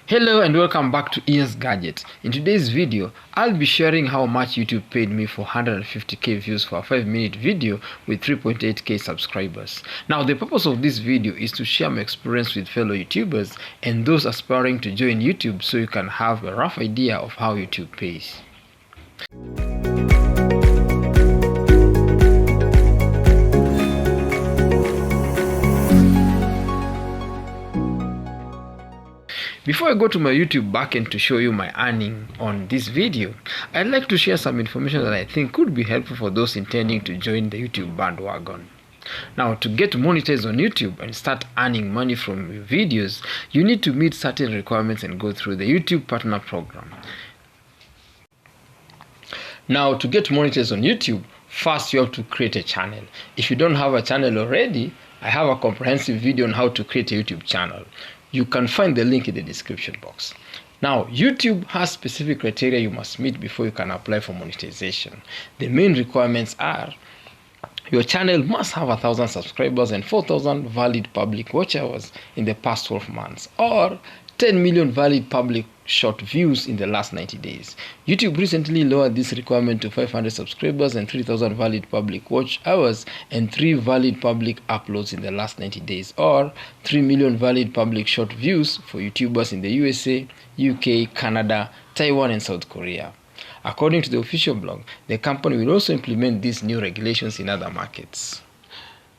Hello and welcome back to Ian's Gadgets. In today's video, I'll be sharing how much YouTube paid me for 150k views for a 5-minute video with 3.8k subscribers. Now, the purpose of this video is to share my experience with fellow YouTubers and those aspiring to join YouTube so you can have a rough idea of how YouTube pays. Before I go to my YouTube backend to show you my earning on this video, I'd like to share some information that I think could be helpful for those intending to join the YouTube bandwagon. Now, to get monetized on YouTube and start earning money from your videos, you need to meet certain requirements and go through the YouTube Partner Program. Now, to get monetized on YouTube, first you have to create a channel. If you don't have a channel already, I have a comprehensive video on how to create a YouTube channel. You can find the link in the description box. Now, YouTube has specific criteria you must meet before you can apply for monetization. The main requirements are: your channel must have 1,000 subscribers and 4,000 valid public watch hours in the past 12 months, or 10 million valid public short views in the last 90 days. YouTube recently lowered this requirement to 500 subscribers and 3,000 valid public watch hours and 3 valid public uploads in the last 90 days, or 3 million valid public short views for YouTubers in the USA, UK, Canada, Taiwan, and South Korea. According to the official blog, the company will also implement these new regulations in other markets.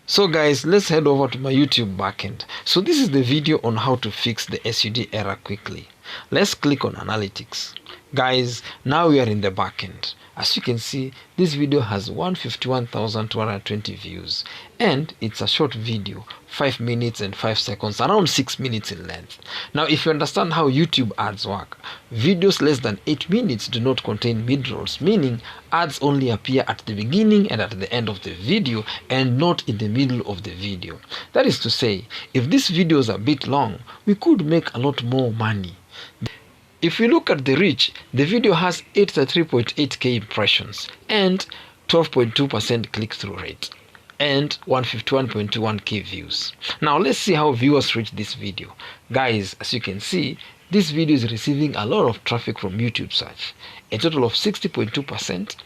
So guys, let's head over to my YouTube backend. So this is the video on how to fix the SUD error quickly. Let's click on Analytics. Guys, now we are in the backend. As you can see, this video has 151,220 views, and it's a short video, 5 minutes and 5 seconds, around 6 minutes in length. Now, if you understand how YouTube ads work, videos less than 8 minutes do not contain mid-rolls, meaning ads only appear at the beginning and at the end of the video and not in the middle of the video. That is to say, if this video is a bit long, we could make a lot more money. If we look at the reach, the video has 83.8k impressions and 12.2% click-through rate and 151.21k views. Now let's see how viewers reach this video. Guys, as you can see, this video is receiving a lot of traffic from YouTube search, a total of 60.2%,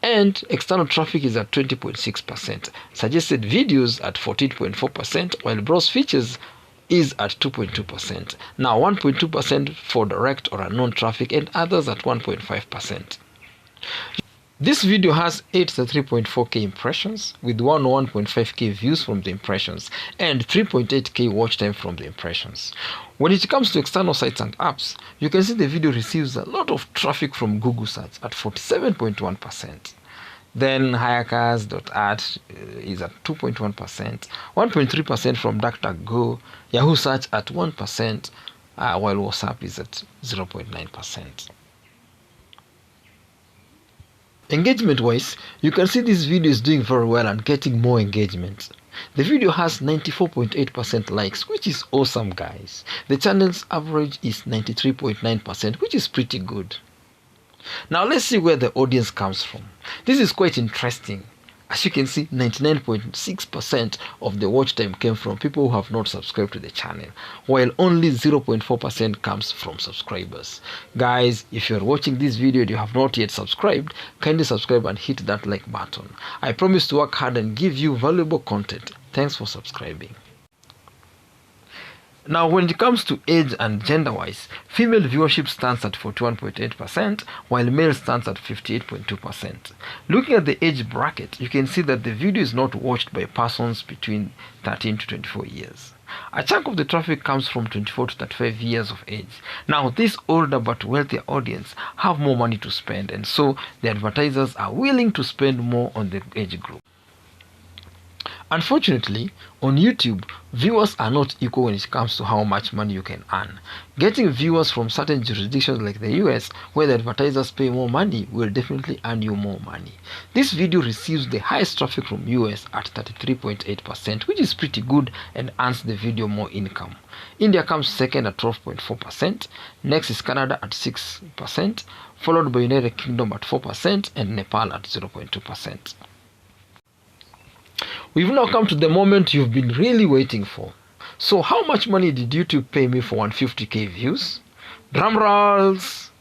and external traffic is at 20.6%, suggested videos at 14.4%, while browse features is at 2.2%. Now 1.2% for direct or unknown traffic, and others at 1.5%. This video has 83.4k impressions with 101.5k views from the impressions and 3.8k watch time from the impressions. When it comes to external sites and apps, you can see the video receives a lot of traffic from Google search at 47.1%. Then Hayakers.art is at 2.1%, 1.3% from DuckDuckGo, Yahoo Search at 1%, while WhatsApp is at 0.9%. Engagement-wise, you can see this video is doing very well and getting more engagement. The video has 94.8% likes, which is awesome, guys. The channel's average is 93.9%, which is pretty good. Now let's see where the audience comes from. This is quite interesting. As you can see, 99.6% of the watch time came from people who have not subscribed to the channel, while only 0.4% comes from subscribers. Guys, if you're watching this video and you have not yet subscribed, kindly subscribe and hit that like button. I promise to work hard and give you valuable content. Thanks for subscribing. Now, when it comes to age and gender-wise, female viewership stands at 41.8%, while male stands at 58.2%. Looking at the age bracket, you can see that the video is not watched by persons between 13 to 24 years. A chunk of the traffic comes from 24 to 35 years of age. Now, this older but wealthier audience have more money to spend, and so the advertisers are willing to spend more on the age group. Unfortunately, on YouTube, viewers are not equal when it comes to how much money you can earn. Getting viewers from certain jurisdictions like the US, where the advertisers pay more money, will definitely earn you more money. This video receives the highest traffic from US at 33.8%, which is pretty good and earns the video more income. India comes second at 12.4%, next is Canada at 6%, followed by United Kingdom at 4% and Nepal at 0.2%. We've now come to the moment you've been really waiting for. So how much money did YouTube pay me for 150k views? Drum rolls!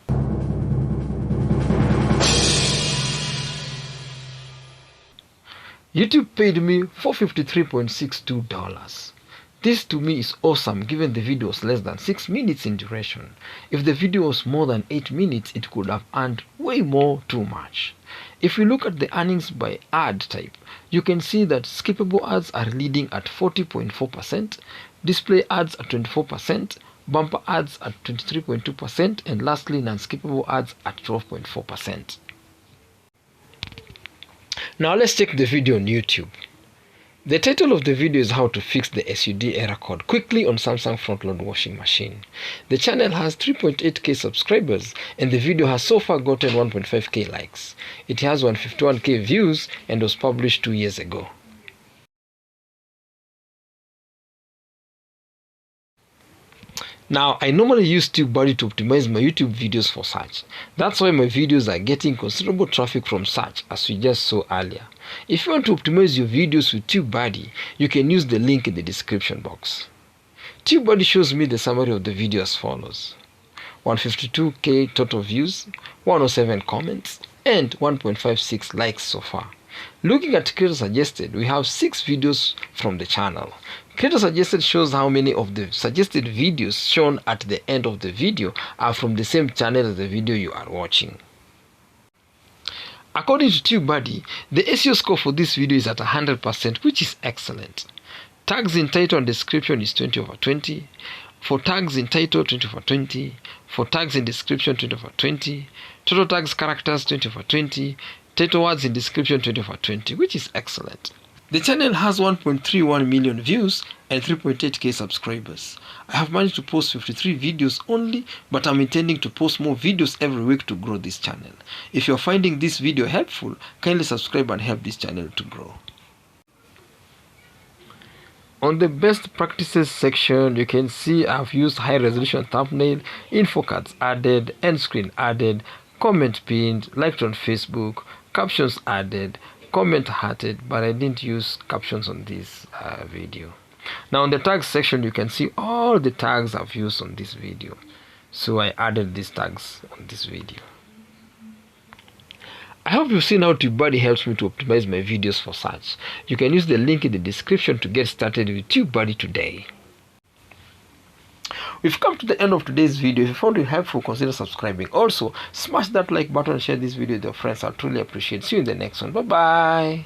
YouTube paid me $453.62. This to me is awesome given the video was less than 6 minutes in duration. If the video was more than 8 minutes, it could have earned way more too much. If we look at the earnings by ad type, you can see that skippable ads are leading at 40.4%, display ads at 24%, bumper ads at 23.2%, and lastly non-skippable ads at 12.4%. Now let's check the video on YouTube. The title of the video is how to fix the SUD error code quickly on Samsung front load washing machine. The channel has 3.8k subscribers and the video has so far gotten 1.5k likes. It has 151k views and was published 2 years ago. Now, I normally use TubeBuddy to optimize my YouTube videos for search. That's why my videos are getting considerable traffic from search, as we just saw earlier. If you want to optimize your videos with TubeBuddy, you can use the link in the description box. TubeBuddy shows me the summary of the video as follows: 152k total views, 107 comments, and 1.56 likes so far. Looking at Creator Suggested, we have 6 videos from the channel. Creator Suggested shows how many of the suggested videos shown at the end of the video are from the same channel as the video you are watching. According to TubeBuddy, the SEO score for this video is at 100%, which is excellent. Tags in title and description is 20/20. For tags in title, 20/20. For tags in description, 20/20. Total tags characters, 20/20. Title words in description, 20/20, which is excellent. The channel has 1.31 million views and 3.8k subscribers. I have managed to post 53 videos only, but I'm intending to post more videos every week to grow this channel. If you're finding this video helpful, kindly subscribe and help this channel to grow. On the best practices section, you can see I've used high resolution thumbnail, info cards added, end screen added, comment pinned, liked on Facebook, captions added, comment hearted, but I didn't use captions on this video. Now on the tags section, you can see all the tags I've used on this video. So I added these tags on this video. I hope you've seen how TubeBuddy helps me to optimize my videos for search. You can use the link in the description to get started with TubeBuddy today. We've come to the end of today's video. If you found it helpful, consider subscribing. Also, smash that like button and share this video with your friends. I'll truly appreciate it. See you in the next one. Bye bye.